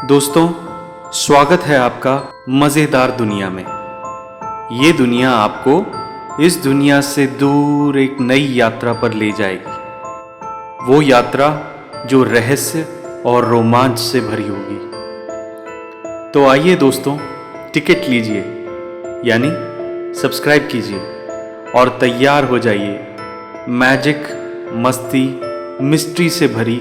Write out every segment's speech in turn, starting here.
दोस्तों, स्वागत है आपका मज़ेदार दुनिया में। ये दुनिया आपको इस दुनिया से दूर एक नई यात्रा पर ले जाएगी। वो यात्रा जो रहस्य और रोमांच से भरी होगी। तो आइए दोस्तों, टिकट लीजिए, यानी सब्सक्राइब कीजिए और तैयार हो जाइए मैजिक, मस्ती, मिस्ट्री से भरी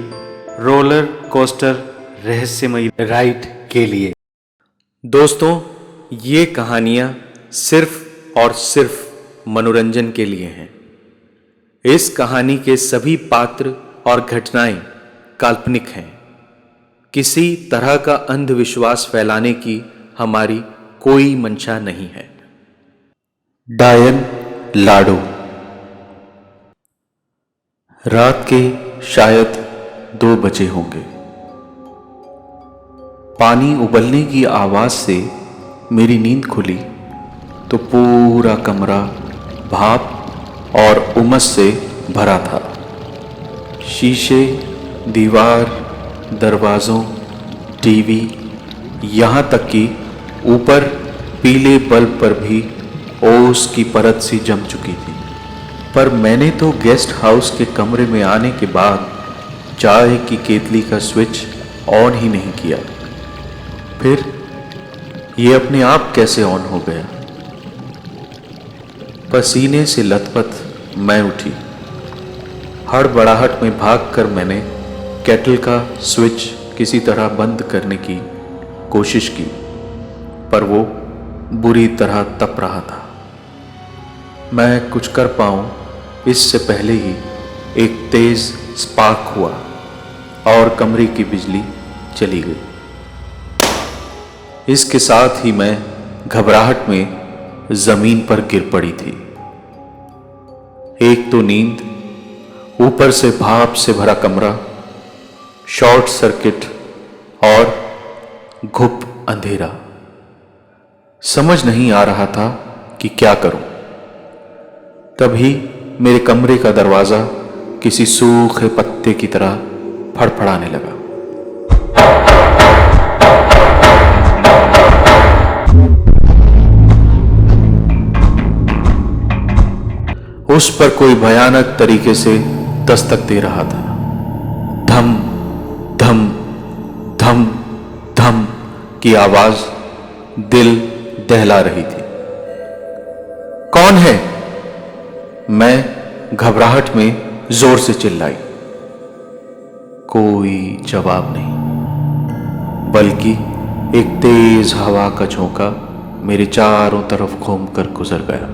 रोलर कोस्टर रहस्यमयी राइड के लिए। दोस्तों, ये कहानियाँ सिर्फ और सिर्फ मनोरंजन के लिए हैं। इस कहानी के सभी पात्र और घटनाएं काल्पनिक हैं। किसी तरह का अंधविश्वास फैलाने की हमारी कोई मंशा नहीं है। डायन लाडो। रात के शायद 2 बजे होंगे। पानी उबलने की आवाज से मेरी नींद खुली तो पूरा कमरा भाप और उमस से भरा था। शीशे, दीवार, दरवाज़ों, टीवी, यहाँ तक कि ऊपर पीले बल्ब पर भी ओस की परत सी जम चुकी थी। पर मैंने तो गेस्ट हाउस के कमरे में आने के बाद चाय की केतली का स्विच ऑन ही नहीं किया। फिर ये अपने आप कैसे ऑन हो गया? पसीने से लथपथ मैं उठी। हड़बड़ाहट में भागकर मैंने केटल का स्विच किसी तरह बंद करने की कोशिश की, पर वो बुरी तरह तप रहा था। मैं कुछ कर पाऊं इससे पहले ही एक तेज स्पार्क हुआ और कमरे की बिजली चली गई। इसके साथ ही मैं घबराहट में जमीन पर गिर पड़ी थी। एक तो नींद, ऊपर से भाप से भरा कमरा, शॉर्ट सर्किट और घुप अंधेरा। समझ नहीं आ रहा था कि क्या करूं। तभी मेरे कमरे का दरवाजा किसी सूखे पत्ते की तरह फड़फड़ाने लगा। उस पर कोई भयानक तरीके से दस्तक दे रहा था। धम धम धम धम की आवाज दिल दहला रही थी। कौन है? मैं घबराहट में जोर से चिल्लाई। कोई जवाब नहीं, बल्कि एक तेज हवा का झोंका मेरे चारों तरफ घूमकर गुजर गया।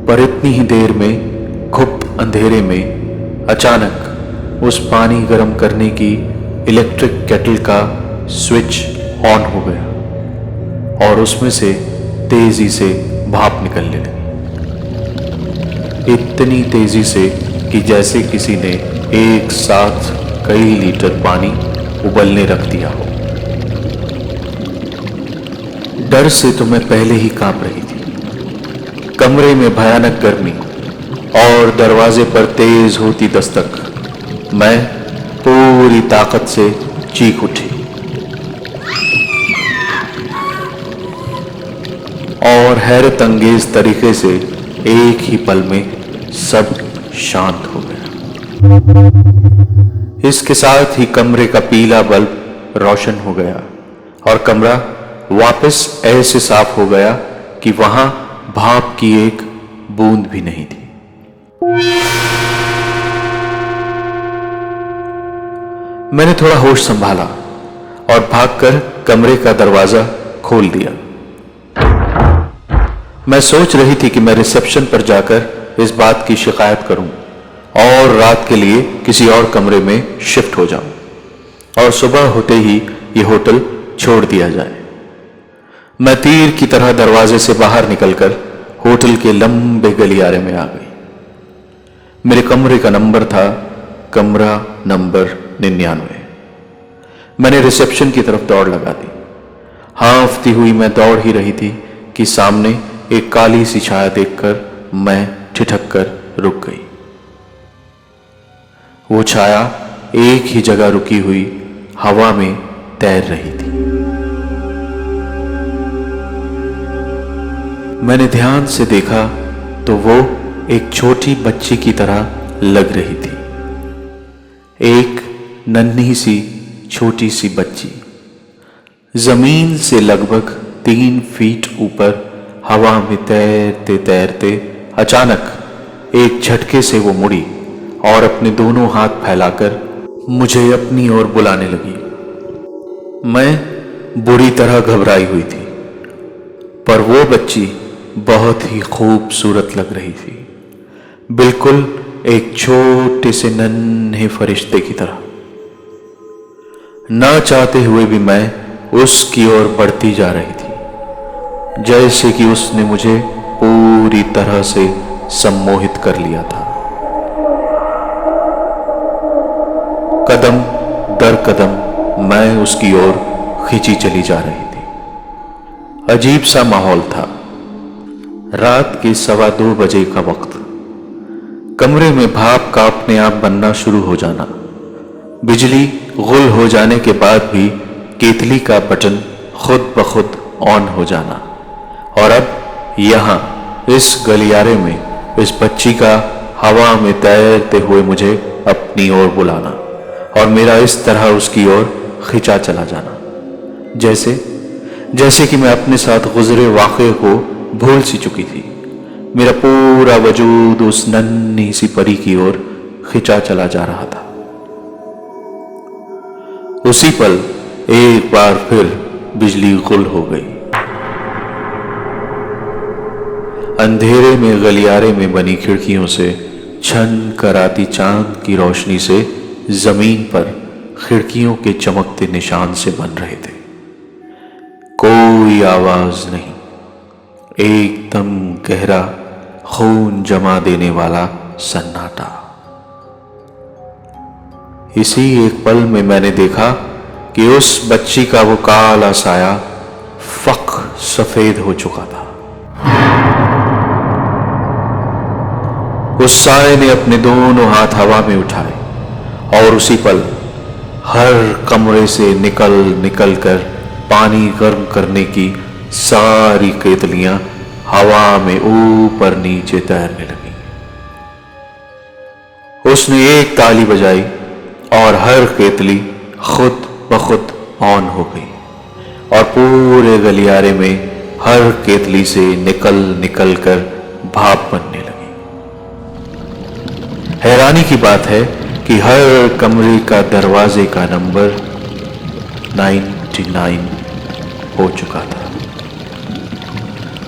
पर इतनी ही देर में घुप अंधेरे में अचानक उस पानी गर्म करने की इलेक्ट्रिक केटल का स्विच ऑन हो गया और उसमें से तेजी से भाप निकलने लगी। इतनी तेजी से कि जैसे किसी ने एक साथ कई लीटर पानी उबलने रख दिया हो। डर से तो मैं पहले ही कांप रही थी। कमरे में भयानक गर्मी और दरवाजे पर तेज होती दस्तक। मैं पूरी ताकत से चीख उठी और हैरत अंगेज तरीके से एक ही पल में सब शांत हो गया। इसके साथ ही कमरे का पीला बल्ब रोशन हो गया और कमरा वापस ऐसे साफ हो गया कि वहां भाप की एक बूंद भी नहीं थी। मैंने थोड़ा होश संभाला और भागकर कमरे का दरवाजा खोल दिया। मैं सोच रही थी कि मैं रिसेप्शन पर जाकर इस बात की शिकायत करूं और रात के लिए किसी और कमरे में शिफ्ट हो जाऊं और सुबह होते ही ये होटल छोड़ दिया जाए। मैं तीर की तरह दरवाजे से बाहर निकलकर होटल के लंबे गलियारे में आ गई। मेरे कमरे का नंबर था कमरा नंबर 99। मैंने रिसेप्शन की तरफ दौड़ लगा दी। हांफती हुई मैं दौड़ ही रही थी कि सामने एक काली सी छाया देखकर मैं ठिठक कर रुक गई। वो छाया एक ही जगह रुकी हुई हवा में तैर रही थी। मैंने ध्यान से देखा तो वो एक छोटी बच्ची की तरह लग रही थी। एक नन्ही सी छोटी सी बच्ची, जमीन से लगभग 3 फीट ऊपर हवा में तैरते तैरते अचानक एक झटके से वो मुड़ी और अपने दोनों हाथ फैलाकर मुझे अपनी ओर बुलाने लगी। मैं बुरी तरह घबराई हुई थी, पर वो बच्ची बहुत ही खूबसूरत लग रही थी, बिल्कुल एक छोटे से नन्हे फरिश्ते की तरह। ना चाहते हुए भी मैं उसकी ओर बढ़ती जा रही थी, जैसे कि उसने मुझे पूरी तरह से सम्मोहित कर लिया था। कदम दर कदम मैं उसकी ओर खींची चली जा रही थी। अजीब सा माहौल था। रात के 2:15 बजे का वक्त। कमरे में भाप का अपने आप बनना शुरू हो जाना, बिजली गुल हो जाने के बाद भी केतली का बटन खुद ब खुद ऑन हो जाना, और अब यहां इस गलियारे में इस बच्ची का हवा में तैरते हुए मुझे अपनी ओर बुलाना और मेरा इस तरह उसकी ओर खिंचा चला जाना, जैसे कि मैं अपने साथ गुजरे वाक़े को भूल सी चुकी थी। मेरा पूरा वजूद उस नन्ही सी परी की ओर खिंचा चला जा रहा था। उसी पल एक बार फिर बिजली गुल हो गई। अंधेरे में गलियारे में बनी खिड़कियों से छन कर आती चांद की रोशनी से जमीन पर खिड़कियों के चमकते निशान से बन रहे थे। कोई आवाज नहीं, एकदम गहरा खून जमा देने वाला सन्नाटा। इसी एक पल में मैंने देखा कि उस बच्ची का वो काला साया फक सफेद हो चुका था। उस साये ने अपने दोनों हाथ हवा में उठाए और उसी पल हर कमरे से निकल कर पानी गर्म करने की सारी केतलियां हवा में ऊपर नीचे तैरने लगी। उसने एक ताली बजाई और हर केतली खुद ब खुद ऑन हो गई और पूरे गलियारे में हर केतली से निकल कर भाप बनने लगी। हैरानी की बात है कि हर कमरे का दरवाजे का नंबर 99 हो चुका था,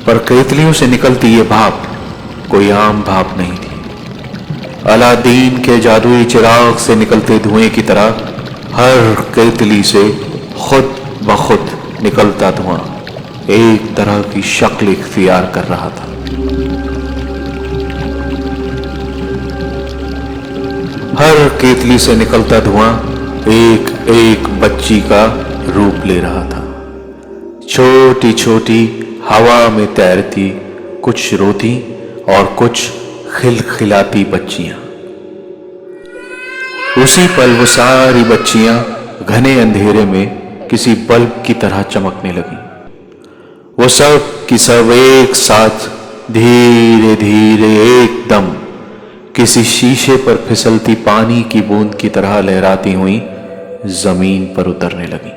पर केतलियों से निकलती ये भाप कोई आम भाप नहीं थी। अलादीन के जादुई चिराग से निकलते धुएं की तरह हर केतली से खुद ब खुद निकलता धुआं एक तरह की शक्ल इख्तियार कर रहा था। हर केतली से निकलता धुआं एक एक बच्ची का रूप ले रहा था। छोटी छोटी हवा में तैरती, कुछ रोती और कुछ खिलखिलाती बच्चियां। उसी पल वो सारी बच्चियां घने अंधेरे में किसी बल्ब की तरह चमकने लगी। वो सब की सब एक साथ धीरे धीरे एकदम किसी शीशे पर फिसलती पानी की बूंद की तरह लहराती हुई जमीन पर उतरने लगी।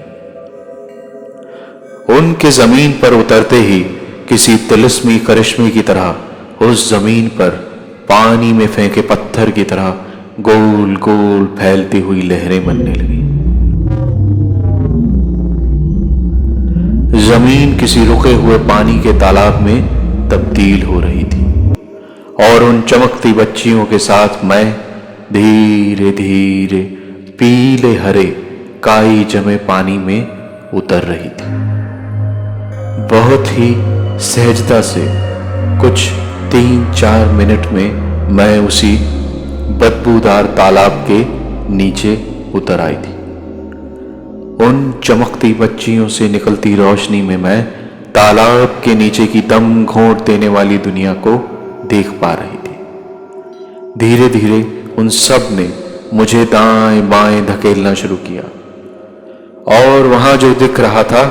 उनके जमीन पर उतरते ही किसी तिलिस्मी करिश्मे की तरह उस जमीन पर पानी में फेंके पत्थर की तरह गोल गोल फैलती हुई लहरें बनने लगी। जमीन किसी रुके हुए पानी के तालाब में तब्दील हो रही थी और उन चमकती बच्चियों के साथ मैं धीरे धीरे पीले हरे काई जमे पानी में उतर रही थी। बहुत ही सहजता से कुछ 3-4 मिनट में मैं उसी बदबूदार तालाब के नीचे उतर आई थी। उन चमकती बच्चियों से निकलती रोशनी में मैं तालाब के नीचे की दम घोंट देने वाली दुनिया को देख पा रही थी। धीरे धीरे उन सब ने मुझे दाएं बाएं धकेलना शुरू किया। और वहां जो दिख रहा था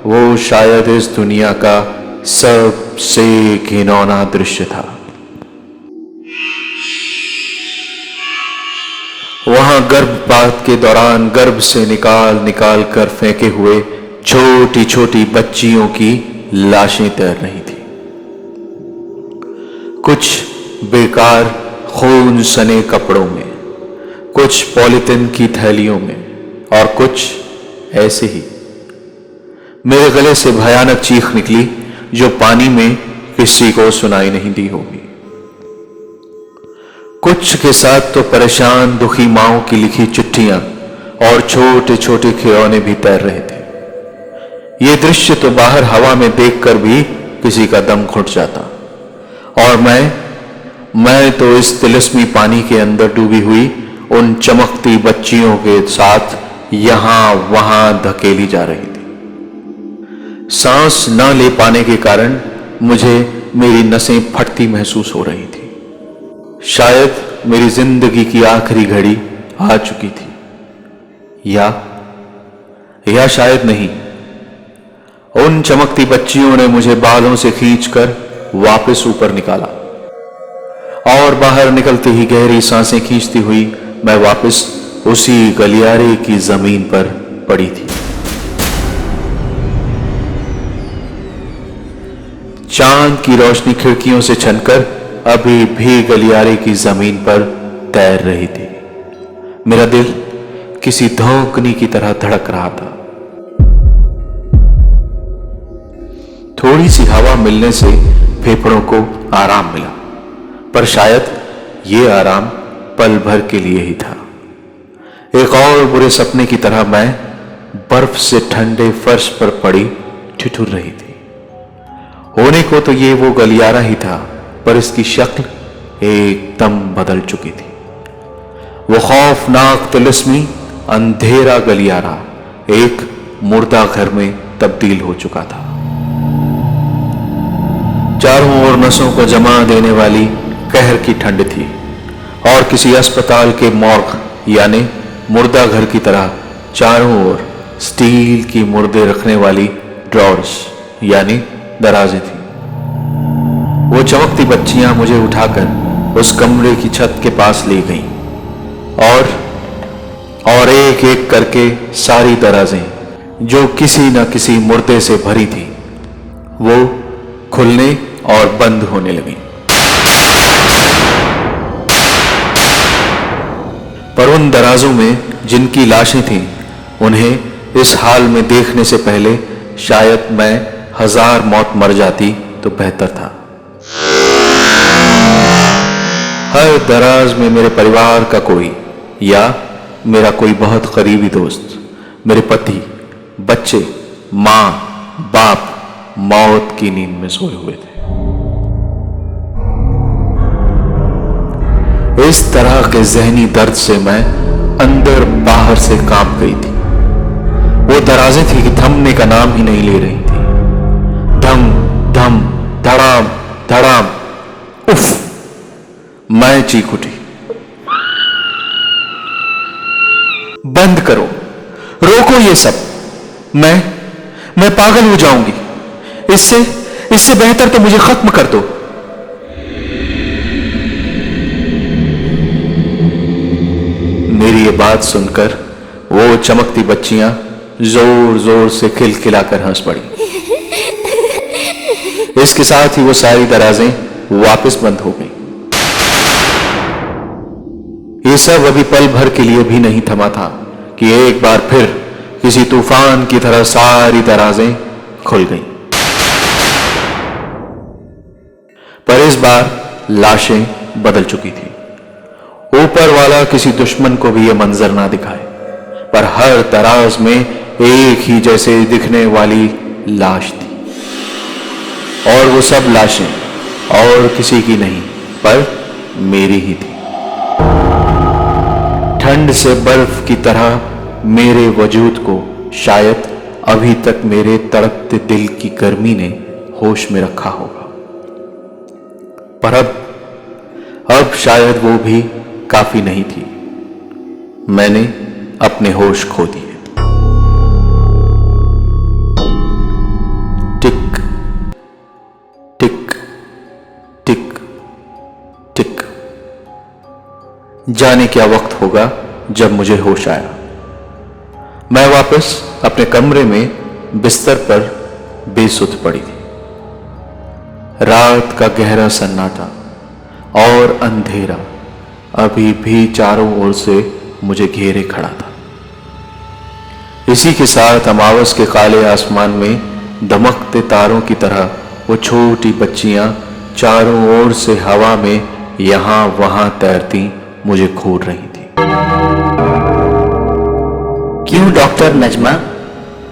वो शायद इस दुनिया का सबसे घिनौना दृश्य था। वहां गर्भपात के दौरान गर्भ से निकाल निकाल कर फेंके हुए छोटी छोटी बच्चियों की लाशें तैर रही थी। कुछ बेकार खून सने कपड़ों में, कुछ पॉलीथिन की थैलियों में, और कुछ ऐसे ही। मेरे गले से भयानक चीख निकली जो पानी में किसी को सुनाई नहीं दी होगी। कुछ के साथ तो परेशान दुखी माओं की लिखी चिट्ठियां और छोटे छोटे खिलौने भी तैर रहे थे। ये दृश्य तो बाहर हवा में देखकर भी किसी का दम घुट जाता, और मैं तो इस तिलिस्मी पानी के अंदर डूबी हुई उन चमकती बच्चियों के साथ यहां वहां धकेली जा रही थी। सांस न ले पाने के कारण मुझे मेरी नसें फटती महसूस हो रही थी। शायद मेरी जिंदगी की आखिरी घड़ी आ चुकी थी, या शायद नहीं। उन चमकती बच्चियों ने मुझे बालों से खींचकर वापस ऊपर निकाला, और बाहर निकलते ही गहरी सांसें खींचती हुई मैं वापस उसी गलियारे की जमीन पर पड़ी थी। चांद की रोशनी खिड़कियों से छनकर अभी भी गलियारे की जमीन पर तैर रही थी। मेरा दिल किसी धोंकनी की तरह धड़क रहा था। थोड़ी सी हवा मिलने से फेफड़ों को आराम मिला, पर शायद ये आराम पल भर के लिए ही था। एक और बुरे सपने की तरह मैं बर्फ से ठंडे फर्श पर पड़ी ठिठुर रही थी। होने को तो ये वो गलियारा ही था, पर इसकी शक्ल एकदम बदल चुकी थी। वो खौफनाक तिलिस्मी अंधेरा गलियारा एक मुर्दा घर में तब्दील हो चुका था। चारों ओर नसों को जमा देने वाली कहर की ठंड थी, और किसी अस्पताल के मॉर्ग यानी मुर्दा घर की तरह चारों ओर स्टील की मुर्दे रखने वाली ड्रॉर्स यानी दराजें थी। वो चमकती बच्चियां मुझे उठाकर उस कमरे की छत के पास ले गईं, और एक एक करके सारी दराजें जो किसी न किसी मुर्दे से भरी थी वो खुलने और बंद होने लगी। पर उन दराजों में जिनकी लाशें थीं, उन्हें इस हाल में देखने से पहले शायद मैं 1000 मौत मर जाती तो बेहतर था। हर दराज में मेरे परिवार का कोई, या मेरा कोई बहुत करीबी दोस्त, मेरे पति, बच्चे, मां, बाप मौत की नींद में सोए हुए थे। इस तरह के जहनी दर्द से मैं अंदर बाहर से कांप गई थी। वो दराजें थी कि थमने का नाम ही नहीं ले रही थी। धम धम धड़ाम धड़ाम, उफ! मैं चीख उठी। बंद करो, रोको ये सब। मैं पागल हो जाऊंगी। इससे बेहतर तो मुझे खत्म कर दो। मेरी ये बात सुनकर वो चमकती बच्चियां जोर जोर से खिलखिलाकर हंस पड़ी। इसके साथ ही वो सारी दराजें वापस बंद हो गई। ये सब अभी पल भर के लिए भी नहीं थमा था कि एक बार फिर किसी तूफान की तरह सारी दराजें खुल गईं। पर इस बार लाशें बदल चुकी थी। ऊपर वाला किसी दुश्मन को भी यह मंजर ना दिखाए, पर हर दराज में एक ही जैसे दिखने वाली लाश थी, और वो सब लाशें और किसी की नहीं पर मेरी ही थी। ठंड से बर्फ की तरह मेरे वजूद को शायद अभी तक मेरे तड़पते दिल की गर्मी ने होश में रखा होगा, पर अब शायद वो भी काफी नहीं थी। मैंने अपने होश खो दिए। जाने क्या वक्त होगा जब मुझे होश आया। मैं वापस अपने कमरे में बिस्तर पर बेसुध पड़ी थी। रात का गहरा सन्नाटा और अंधेरा अभी भी चारों ओर से मुझे घेरे खड़ा था। इसी के साथ अमावस के काले आसमान में दमकते तारों की तरह वो छोटी बच्चियां चारों ओर से हवा में यहां वहां तैरती मुझे घूर रही थी। क्यों डॉक्टर नजमा,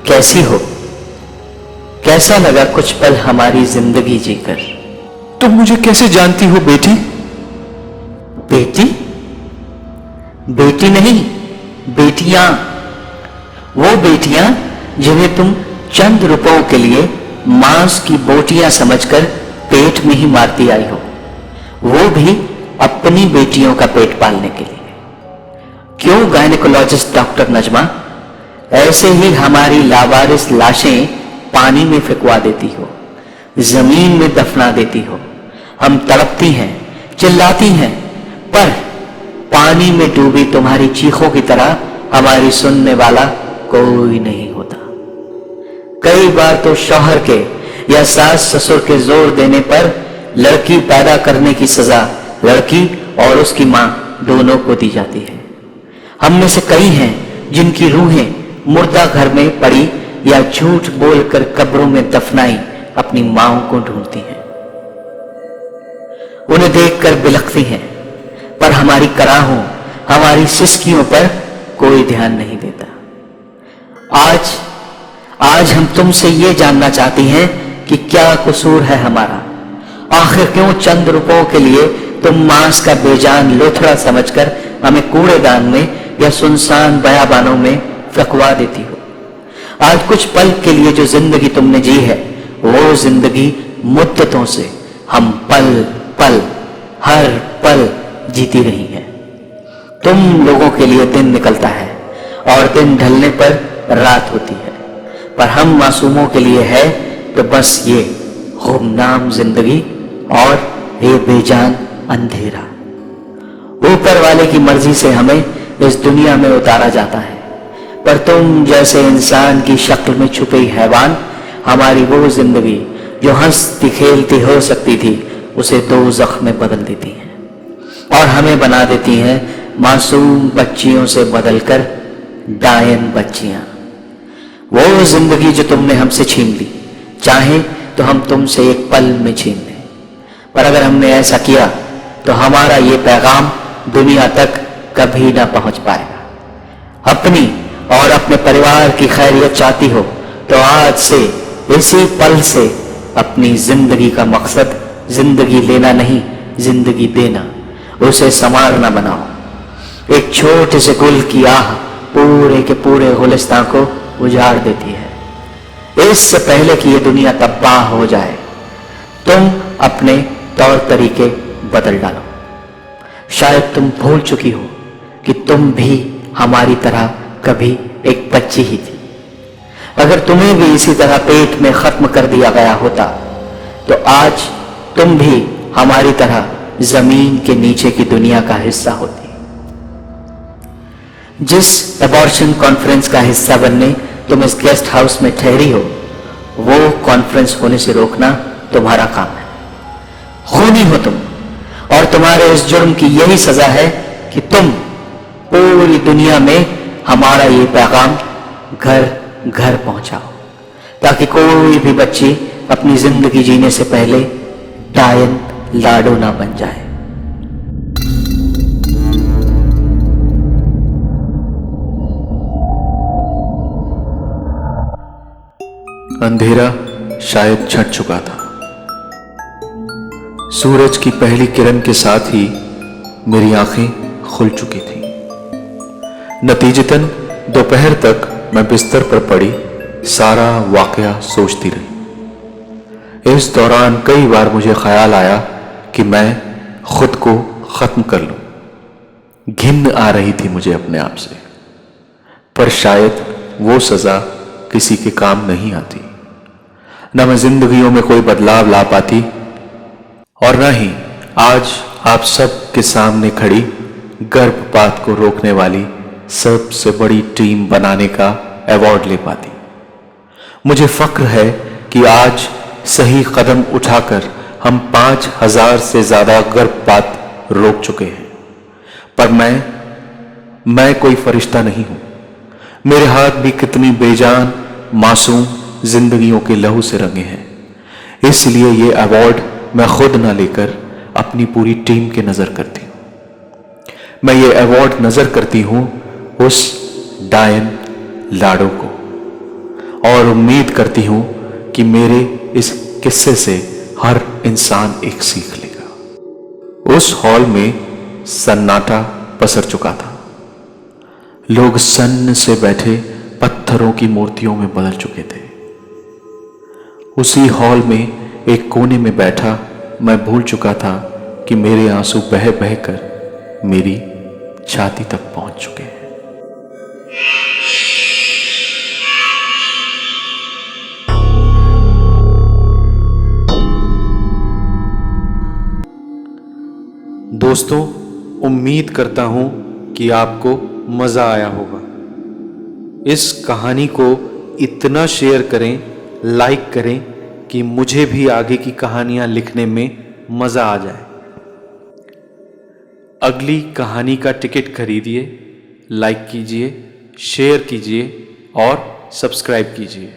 कैसी हो? कैसा लगा कुछ पल हमारी जिंदगी जीकर? तुम मुझे कैसे जानती हो बेटी? बेटी? बेटी नहीं, बेटियां। वो बेटियां जिन्हें तुम चंद रुपयों के लिए मांस की बोटियां समझकर पेट में ही मारती आई हो, वो भी अपनी बेटियों का पेट पालने के लिए। क्यों गायनेकोलॉजिस्ट डॉक्टर नजमा, ऐसे ही हमारी लावारिस लाशें पानी में फेंकवा देती हो, जमीन में दफना देती हो। हम तड़पती हैं, चिल्लाती हैं, पर पानी में डूबी तुम्हारी चीखों की तरह हमारी सुनने वाला कोई नहीं होता। कई बार तो शौहर के या सास ससुर के जोर देने पर लड़की पैदा करने की सजा लड़की और उसकी मां दोनों को दी जाती है। हम में से कई हैं जिनकी रूहें मुर्दा घर में पड़ी या झूठ बोलकर कब्रों में दफनाई अपनी मांओं को ढूंढती हैं। उन्हें देखकर बिलखती हैं, पर हमारी कराहों, हमारी सिसकियों पर कोई ध्यान नहीं देता। आज हम तुमसे ये जानना चाहती हैं कि क्या कसूर है हमारा। आखिर क्यों चंद रुपयों के लिए तुम मांस का बेजान लोथड़ा समझकर हमें कूड़ेदान में या सुनसान बयाबानों में फेंकवा देती हो? आज कुछ पल के लिए जो जिंदगी तुमने जी है, वो जिंदगी मुद्दतों से हम पल पल हर पल जीती रही हैं। तुम लोगों के लिए दिन निकलता है और दिन ढलने पर रात होती है, पर हम मासूमों के लिए है तो बस ये गुमनाम जिंदगी और ये बेजान अंधेरा। ऊपर वाले की मर्जी से हमें इस दुनिया में उतारा जाता है, पर तुम जैसे इंसान की शक्ल में छुपे हैवान हमारी वो जिंदगी जो हंसती खेलती हो सकती थी उसे दोज़ख में बदल देती हैं और हमें बना देती हैं मासूम बच्चियों से बदलकर डायन बच्चियां। वो जिंदगी जो तुमने हमसे छीन ली, चाहे तो हम तुमसे एक पल में छीन लें, पर अगर हमने ऐसा किया तो हमारा ये पैगाम दुनिया तक कभी ना पहुंच पाएगा। अपनी और अपने परिवार की खैरियत चाहती हो तो आज से, इसी पल से अपनी जिंदगी का मकसद जिंदगी लेना नहीं, जिंदगी देना, उसे संवारना बनाओ। एक छोटे से गुल की आह पूरे के पूरे गुलिस्तान को उजाड़ देती है। इससे पहले कि ये दुनिया तबाह हो जाए, तुम अपने तौर तरीके बदल डालो। शायद तुम भूल चुकी हो कि तुम भी हमारी तरह कभी एक बच्ची ही थी। अगर तुम्हें भी इसी तरह पेट में खत्म कर दिया गया होता तो आज तुम भी हमारी तरह जमीन के नीचे की दुनिया का हिस्सा होती। जिस एबॉर्शन कॉन्फ्रेंस का हिस्सा बनने तुम इस गेस्ट हाउस में ठहरी हो, वो कॉन्फ्रेंस होने से रोकना तुम्हारा काम है। खूनी हो तुम, और तुम्हारे इस जुर्म की यही सजा है कि तुम पूरी दुनिया में हमारा ये पैगाम घर घर पहुंचाओ, ताकि कोई भी बच्ची अपनी जिंदगी जीने से पहले डायन लाडो ना बन जाए। अंधेरा शायद छट चुका था। सूरज की पहली किरण के साथ ही मेरी आंखें खुल चुकी थी। नतीजतन दोपहर तक मैं बिस्तर पर पड़ी सारा वाकया सोचती रही। इस दौरान कई बार मुझे ख्याल आया कि मैं खुद को खत्म कर लूं। घिन आ रही थी मुझे अपने आप से, पर शायद वो सजा किसी के काम नहीं आती। न मैं जिंदगियों में कोई बदलाव ला पाती और न ही आज आप सब के सामने खड़ी गर्भपात को रोकने वाली सबसे बड़ी टीम बनाने का अवार्ड ले पाती। मुझे फक्र है कि आज सही कदम उठाकर हम 5000 से ज्यादा गर्भपात रोक चुके हैं। पर मैं कोई फरिश्ता नहीं हूं। मेरे हाथ भी कितनी बेजान मासूम जिंदगियों के लहू से रंगे हैं। इसलिए ये अवार्ड मैं खुद ना लेकर अपनी पूरी टीम के नजर करती हूं। मैं ये अवार्ड नजर करती हूं उस डायन लाडो को, और उम्मीद करती हूं कि मेरे इस किस्से से हर इंसान एक सीख लेगा। उस हॉल में सन्नाटा पसर चुका था। लोग सन्न से बैठे पत्थरों की मूर्तियों में बदल चुके थे। उसी हॉल में एक कोने में बैठा मैं भूल चुका था कि मेरे आंसू बह बह कर मेरी छाती तक पहुंच चुके हैं। दोस्तों, उम्मीद करता हूं कि आपको मज़ा आया होगा। इस कहानी को इतना शेयर करें, लाइक करें कि मुझे भी आगे की कहानियां लिखने में मज़ा आ जाए। अगली कहानी का टिकट खरीदिए, लाइक कीजिए, शेयर कीजिए और सब्सक्राइब कीजिए।